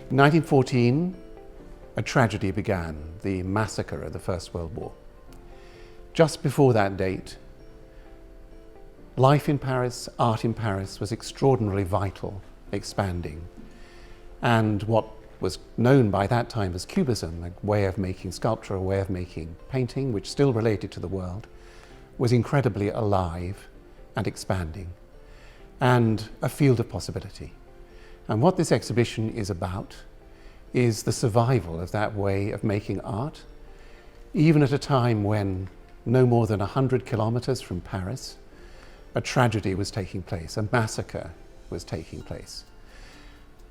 In 1914, a tragedy began, the massacre of the First World War. Just before that date, life in Paris, art in Paris was extraordinarily vital, expanding. And what was known by that time as Cubism, a way of making sculpture, a way of making painting, which still related to the world, was incredibly alive and expanding, and a field of possibility. And what this exhibition is about is the survival of that way of making art, even at a time when no more than 100 kilometers from Paris, a tragedy was taking place, a massacre was taking place.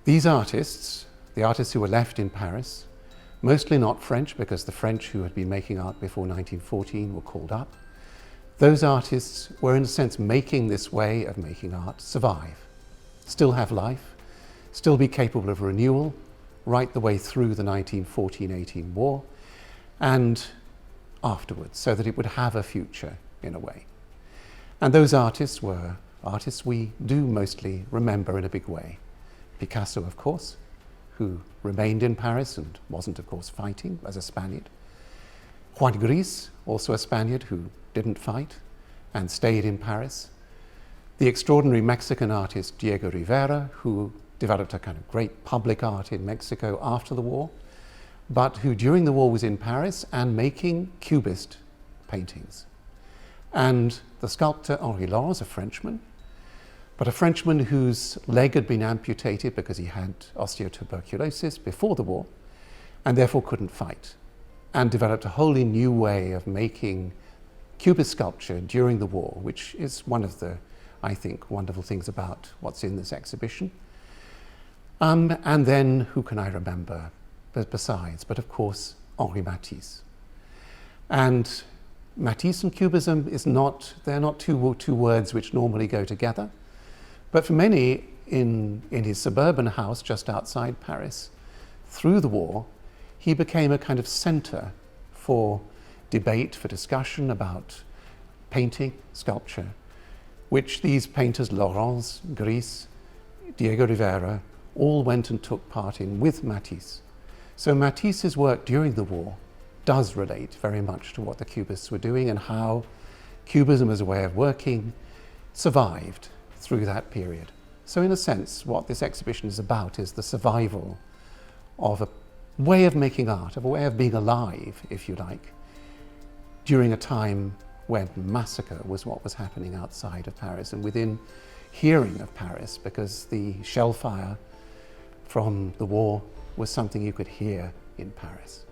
These artists, the artists who were left in Paris, mostly not French, because the French who had been making art before 1914 were called up, those artists were in a sense making this way of making art survive, still have life, still be capable of renewal right the way through the 1914-18 war and afterwards, so that it would have a future in a way. And those artists were artists we do mostly remember in a big way. Picasso, of course, who remained in Paris and wasn't, of course, fighting as a Spaniard. Juan Gris, also a Spaniard who didn't fight and stayed in Paris. The extraordinary Mexican artist Diego Rivera, who developed a kind of great public art in Mexico after the war, but who during the war was in Paris and making Cubist paintings. And the sculptor Henri Lors, a Frenchman, but a Frenchman whose leg had been amputated because he had osteotuberculosis before the war and therefore couldn't fight, and developed a wholly new way of making Cubist sculpture during the war, which is one of the, I think, wonderful things about what's in this exhibition. And then, who can I remember besides, but of course, Henri Matisse. And Matisse and Cubism is not, they're not two words which normally go together. But for many in his suburban house just outside Paris, through the war, he became a kind of center for debate, for discussion about painting, sculpture, which these painters, Laurence, Gris, Diego Rivera, all went and took part in with Matisse. So Matisse's work during the war does relate very much to what the Cubists were doing and how Cubism as a way of working survived through that period. So in a sense, what this exhibition is about is the survival of a way of making art, of a way of being alive, if you like, during a time when massacre was what was happening outside of Paris and within hearing of Paris, because the shell fire from the war was something you could hear in Paris.